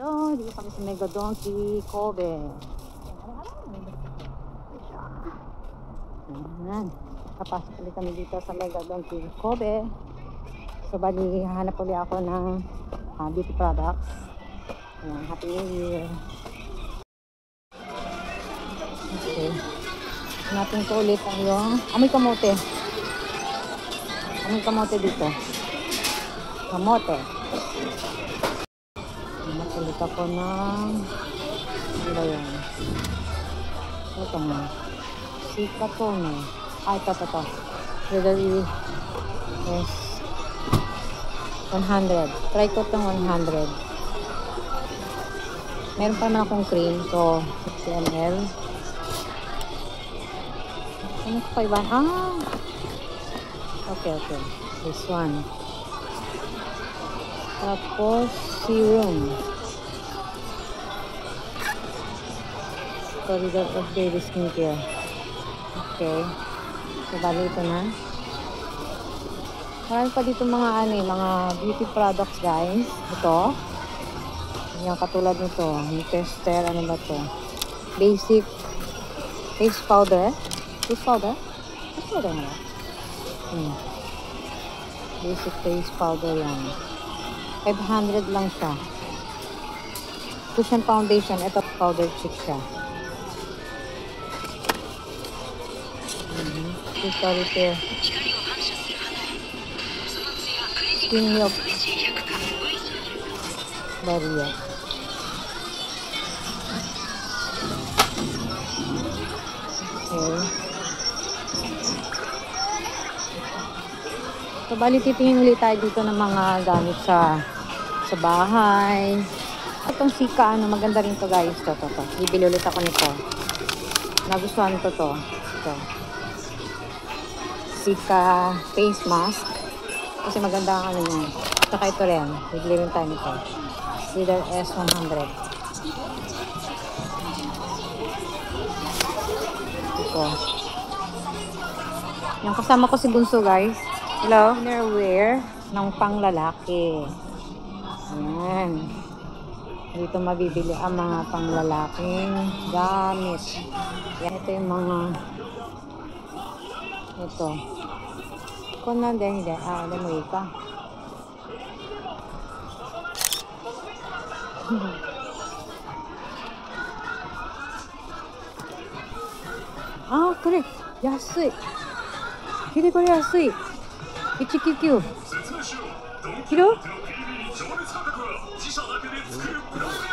So, dito kami sa Mega Donkey Kobe. Ayan. Kapasok ulit kami dito sa Mega Donkey Kobe. So, bali, hahanap ulit ako ng beauty products. Ayan, Happy New Year. Okay. Natin ko ulit ang yung amoy kamote. Amoy kamote dito. Kamote. Nakulit ako ng ano ba yun? Ito nga. Sika to no. Ito. Literally is 100. Try ko itong 100. Meron pa naman akong cream. So, 60 ml. Ano ko pa iba? Okay. This one. Tapos, serum. Corridor of Baby Skincare. Okay. So, bali ito na. Marami pa dito mga mga beauty products, guys. Ito. Yung katulad nito. Yung tester. Ano ba ito? Basic face powder. Face powder? Face powder na. Basic face powder yan. 500 lang siya. Cushion foundation. Ito powder chick siya. Physical repair. Skin milk. Barrier. Okay. So, bali titingin ulit tayo dito ng mga gamit sa bahay. Itong sika, maganda rin to, guys. To. Bibili ulit ako nito. Nagustuhan ko to. Ito. Sika face mask. Kasi maganda ang niya. Saka ito rin. Bibili rin tayo nito. Leader S100. Ito. Yung kasama ko si Bunso, guys. Hello? Innerwear ng panglalaki. Ayan. Dito mabibili ang mga panglalaking gamit. Yan, ito yung mga ito. Kung hindi. Lamoy ka. Kore. Yasui. Kire, kore yasui. 199. Kilo?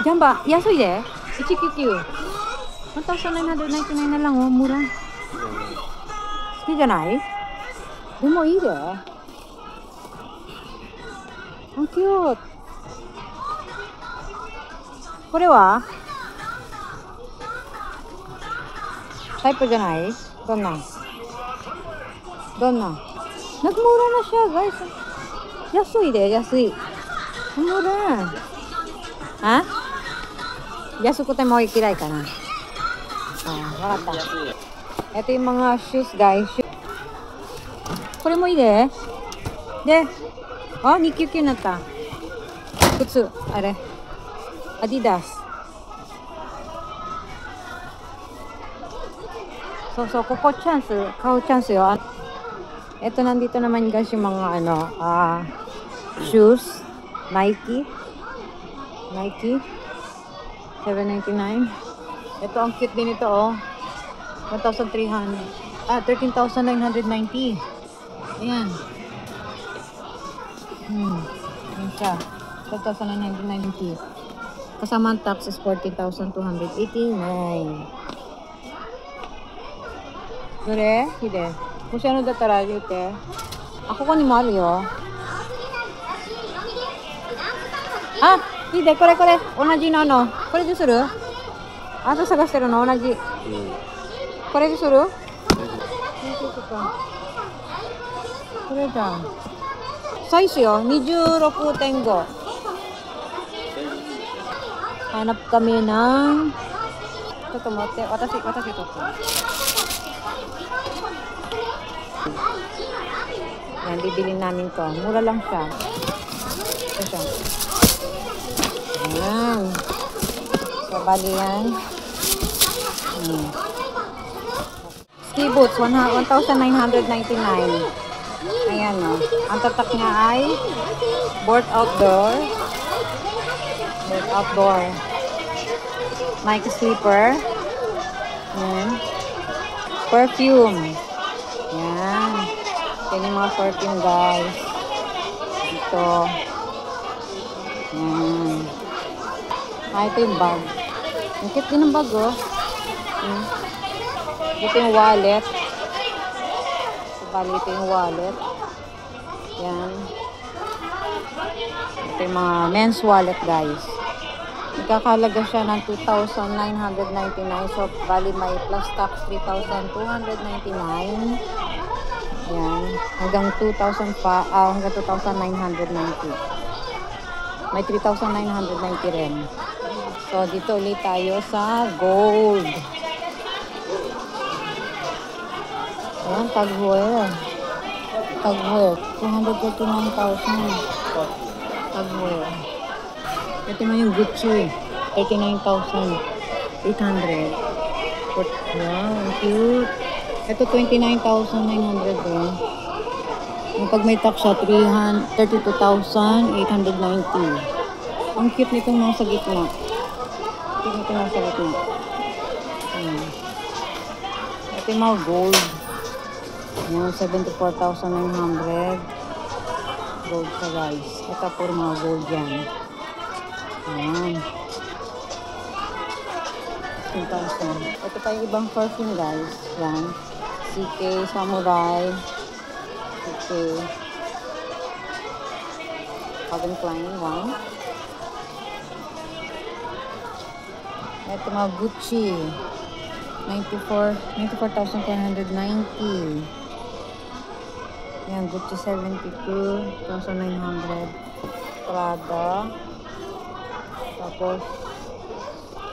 Jamba, yasui de? 199. 1,999 na lang, oh. Mura. Suki janai? Demo ii de. How cute. Kore wa? Type janai? Donna? Nagmura na siya, guys. Yasui de, yasui. Mura. Ha? Yasu ko tayo makikiray ka na. Wakata. Ito yung mga shoes, guys. Kore mo ide? De. 299になった。靴、あれ。Adidas. So, kuko chance. Kao chance yun. Ito, nandito naman, guys, yung mga, shoes. Nike. 799. Ito, ang cute din ito, oh. 13,990. Ayan. Yan siya. 12,990. Kasama ang tax is 14,289. Dore? Hide. Kung siya datara, yute. Ako ko ni Mario. Hide, kore. Onaji na ano. Kore de suru? Ato sagashiteru no, onaji. Kore de suru? Kore da. Size yo, 26.5. Hanap kami ng totomote. Watashi to. Yan, bibili namin to. Mura lang siya. Ito siya. Ayan. So, bali yan. Ski boots, 1,999. Ayan, no. Ang tatak niya ay board outdoor. Board outdoor. Nike slipper. Ayan. Perfume. Ayan. Yan yung mga perfume, guys. Ito. Ayan. Ito yung bag. Ang cute din ng bag, oh. Ito yung wallet. So, bali ito yung wallet. Yan. Ito yung mga men's wallet, guys. Nagkakalaga siya ng 2,999. So, bali may plus tax 3,299. Yan. Hanggang 2,000 pa, hanggang 2,990. May 3,990 rin. So, dito ulit tayo sa gold. Ayan, tag-wear. Tag-wear. 239,000. Tag-wear. Ito na yung Gucci. 39,800. Wow, cute. Ito 29,900 din. Yung pag may tax siya, 32,890. Ang cute nitong nasa gitna. Cute nitong nasa gitna. Ito yung mga gold. Yan, 74,900. Gold sa guys. Ito puro mga gold yan. Ayan. 15,000. Ito pa yung ibang perfume guys. Yan. CK, Samurai. CK. Calvin Klein. Wow. Ito mga Gucci. 94,490. Yan, Gucci 72,900. Prada. Tapos,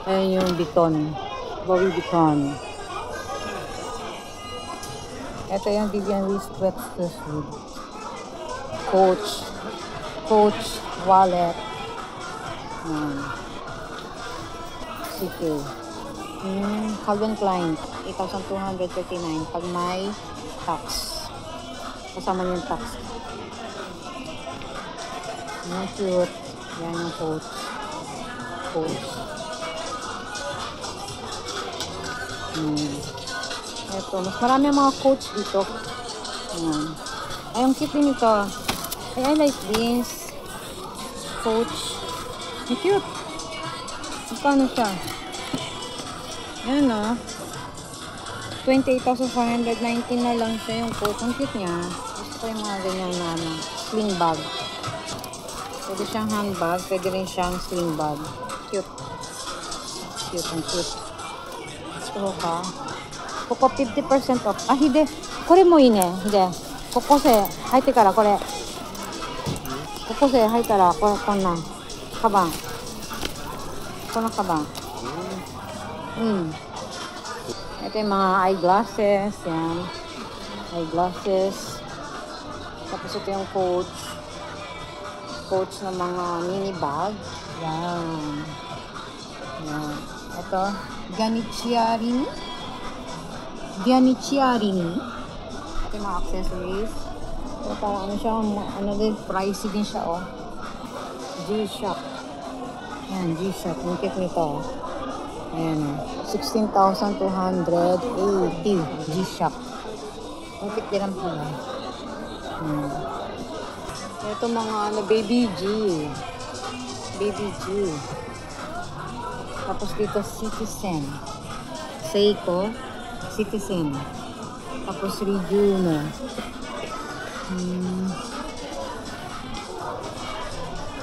ayan yung Vuitton. Louis Vuitton. Ito yung Vivian Westwood. Coach wallet. CK. Calvin Klein. 8,239 pag may tax. Kasama yung tax. Yung cute. Yan yung coach. Ito, mas marami ang mga coach dito. Ay, ang cute din ito. Ay, I like this. Coach. Ang cute. Magkano siya? Yan o. 28,419 na lang siya yung coach. Ang cute niya. Gusto ko yung mga ganyan na sling bag. Pwede siyang handbag. Pwede rin siyang sling bag. Cute. Cute. Ang cute. Gusto ka. Koko 50% off. Ah, hindi. Kore mo ine. Hindi. Koko se, haite kara, kore. Koko se, haite kara, konna. Kabang. Konna kabang. Ito yung mga eyeglasses. Yan. Eyeglasses. Tapos ito yung coach. Coach ng mga mini bag. Yan. Yan. Ito. Ganiciarini. Ito yung mga accessories. Ito parang ano siya. Ano din. Pricey din siya oh. G-Shock. Yan. G-Shock. Yung kit nito. Ayan o. 16,280 G-Shock. Ang kit din ang pula. Ito mga ano, Baby G. Tapos dito Citizen. Seiko. Citizen. Tapos Rejuno.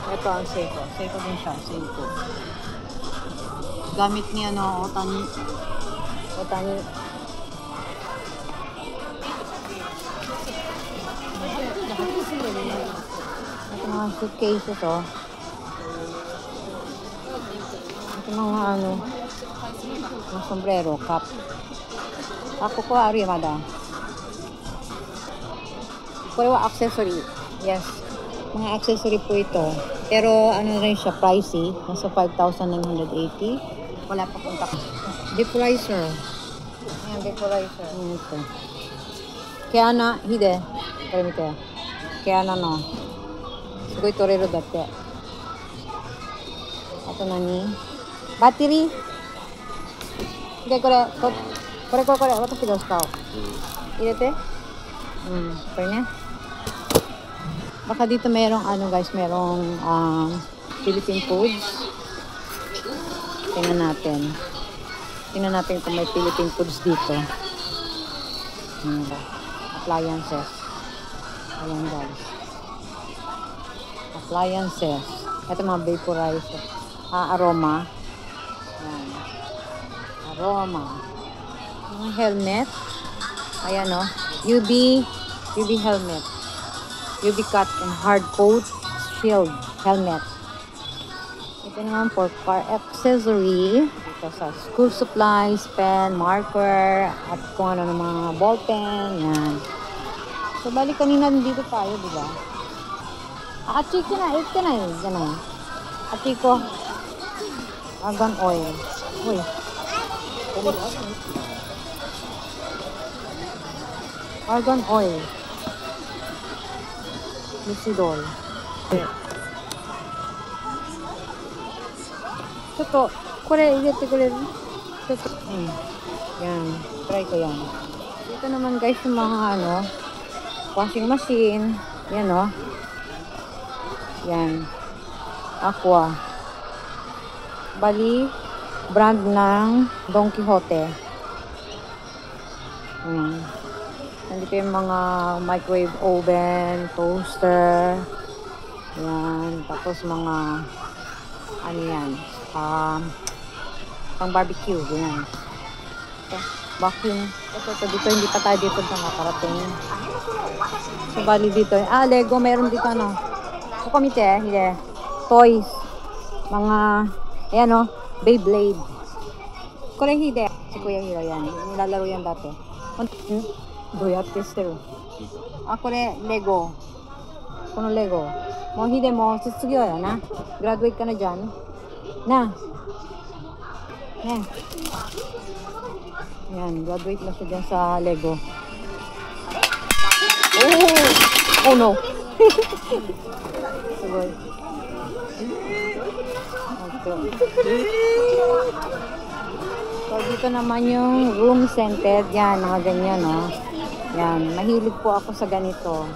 Ito ang Seiko. Seiko din siya. Seiko. Gamit niya no, Otani. Ito mga suitcases oh. Ito mga ano, mga sombrero, cap. Ako ko arimada. Kore wa accessory. Yes. Mga accessory po ito. Pero ano rin siya, pricey. Nasa 5,980. Wala pa kontak. Vaporizer. Ayan, vaporizer. Ayan ito. Kaya na, hide. Kaya mite. Kaya na no. Sugoi toreru datte. Ato nani? Battery. Hide, kore. Kore. Watashi ga usao. Irete. Kore ne. Baka dito merong ano guys, merong Philippine foods. Tingnan natin. Tingnan natin kung may Philippine foods dito. Appliances. Ayan guys. Appliances. Ito mga vaporizer. Aroma. Ayan. Aroma. Mga helmet. Ayan o. UV helmet. UV cut and hard coat shield helmet. Ito naman for car accessory. Ito sa school supplies, pen, marker, at kung ano ng mga ball pen. Yan. So, balik kanina dito tayo, di ba? Achiko na, ito na yun. Yan na. Achiko. Argan oil. Uy. Argan oil. Lucidol. Choto, kore irete kureru? Choto. Yan. Try ko yan. Dito naman guys yung mga ano, washing machine. Yan o. Yan. Aqua. Bali, brand ng Don Quijote. Nandito yung mga microwave oven, toaster. Yan. Tapos mga ano yan. Pang barbecue. Yan. Ito. Vacuum. Ito. Dito. Hindi pa tayo dito sa nakarating. So, bali dito. Lego. Meron dito ano. Komite. Toys. Mga ayan o. Beyblade. Kore hide. Si Kuya Hiro yan. Nilalaro yan dati. どうやってしてるこれレゴこのレゴもうヒデも卒業やなグラドウェイかなじゃんなねyan graduate na siya dyan sa Lego oh no sugoy so dito naman yung room scented yan mga ganyan no. Yan, mahilig po ako sa ganito.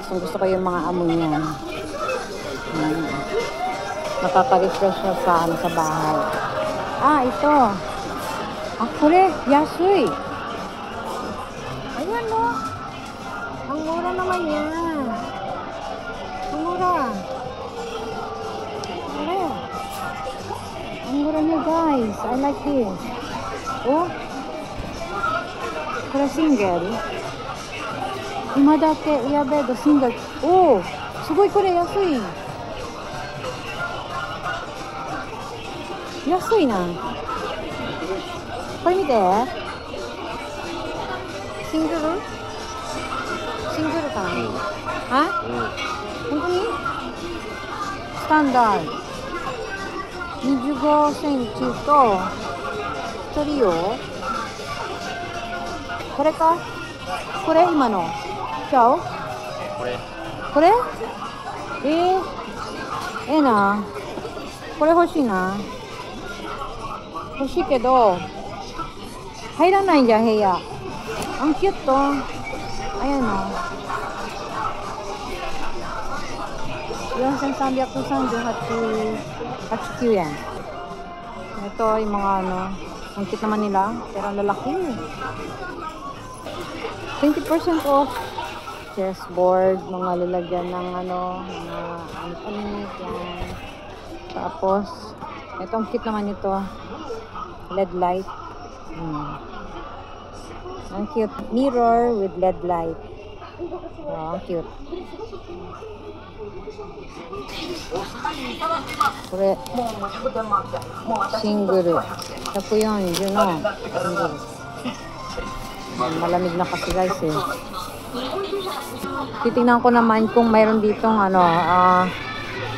Gusto ko yung mga amoy niyan. Nakaka-refresh na sa bahay. Ito. Kore, yasui. Ayan no. Ang mura naman yan. Ang mura. Ang mura niya guys. I like this. Oh. これシングル今だけエアベッドシングルすごいこれ安いなこれ見てシングルかな本当にスタンダード25センチと1人用これかこれ今のちゃうこれなこれ欲しいな欲しいけど入らないんじゃ部屋キュッとayan na 4,338.89 yen ito yung mga ano ang cute naman nila pero lalaki 20% off chessboard, mga lalagyan ng ano, mga anit yan. Tapos, itong cute naman ito. LED light. Ang cute. Mirror with LED light. Ang cute. Kore, single. Ito po yun, yun o. Single. Malamig na kasi guys Titingnan ko naman kung mayroon ditong ano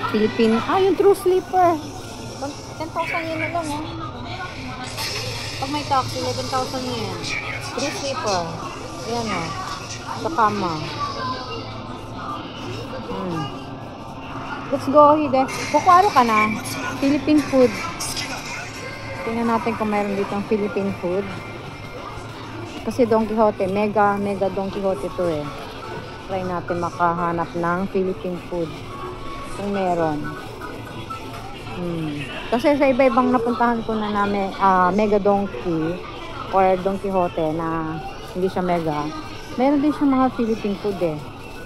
Philippine, yung true sleeper. 10,000 yun na lang, oh. Pag may tax, 11,000 yun. True sleeper. Ayan, oh. Sa kama. Let's go, Hide. Kukuaro ka na. Philippine food. Tingnan natin kung mayroon dito ang Philippine food. Kasi Don Quijote, mega Don Quijote to eh. Try natin makahanap ng Philippine food. Kung meron. Kasi sa iba-ibang napuntahan ko na namin, Mega Donkey or Don Quijote na hindi siya mega. Meron din siya mga Philippine food eh.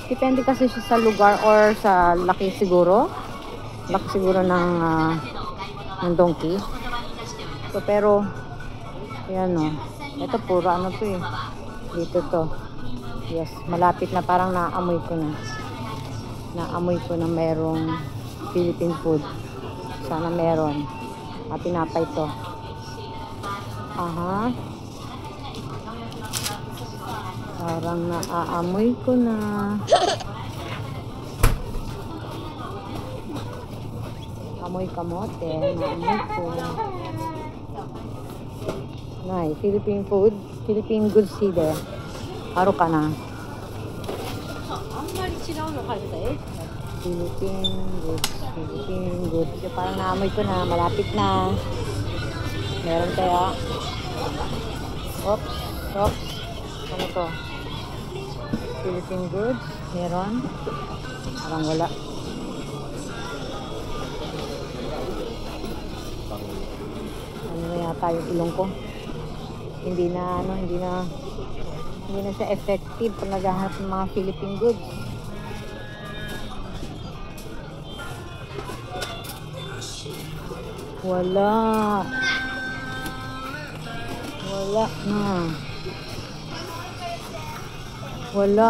Depende kasi siya sa lugar or sa laki siguro. Laki siguro ng donkey. So, pero, ayan o. Ito puro ano to eh. Dito to. Yes, malapit na, parang naamoy ko na. Naamoy ko na merong Philippine food. Sana meron. Tinapay to. Aha. Parang naaamoy ko na. Amoy kamote. Naamoy ko. Nay, Philippine food. Philippine goods here. Aro ka na. Philippine goods. Philippine goods. Parang naamoy ko na. Malapit na. Meron kaya. Oops. Oops. Ano to? Philippine goods. Meron. Parang wala. Ano na yata yung ilong ko. Hindi na siya effective pag naghahanap ng mga Philippine goods. Wala. Wala na. Wala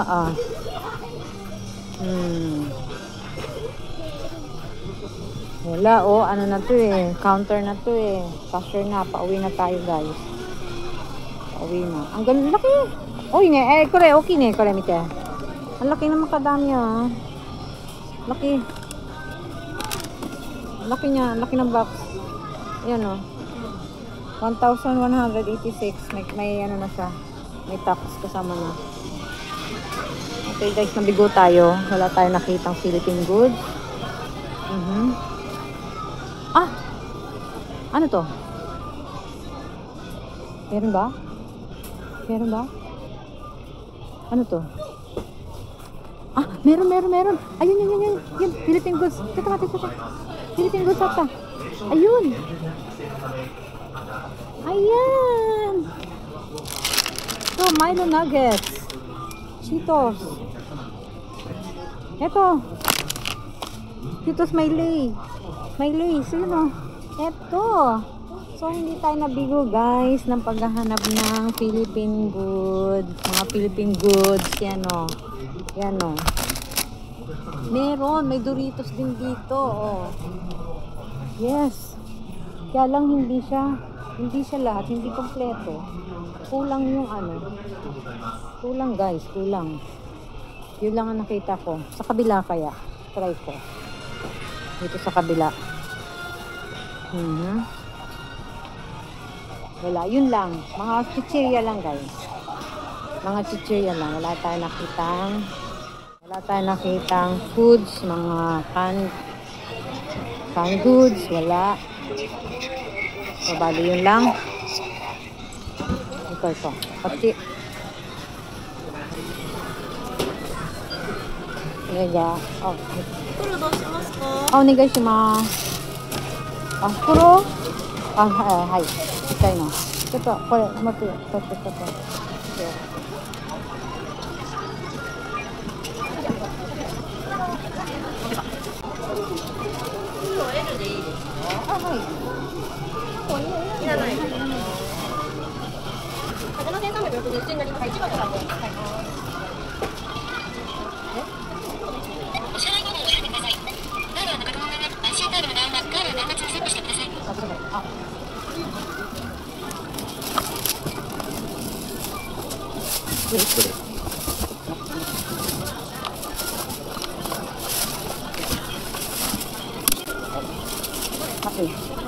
Wala ano na to eh. Counter na to eh. Cashier na. Pauwi na tayo guys. Pauwi na. Ang ganda laki. Uy ne. Kore okay ne. Kore mite. Ang laki naman kadami Laki. Laki niya. Laki ng box. Ayan 1,186. May ano na siya. May tax kasama na. Okay guys, nabigo tayo. Wala tayong nakitang Philippine goods. Ano to? Meron ba? Meron ba? Ano to? Meron. Ayun. Philippine goods. Teka. Philippine goods ata. Ayun. Ayan. So, Milo Nuggets. Cheetos. Eto. Cheetos may lay. Sino? Eto. So, hindi tayo nabigo guys ng paghahanap ng Philippine goods. Mga Philippine goods. Yan o. Meron. May Doritos din dito. Yes. Kaya lang hindi siya lahat. Hindi kompleto. Kulang yung Kulang guys. Kulang. Yun lang ang nakita ko. Sa kabila kaya. Try ko. Dito sa kabila. Wala. Yun lang. Mga chichirya lang guys. Mga chichirya lang. Wala tayong nakitang foods. Mga canned goods. Wala. So, bali yun lang. Ito. Pati. Nega. Onegaishimasu. Kuro. Hai. Itai no. Chotto, kore, matu. Chotto. Okay.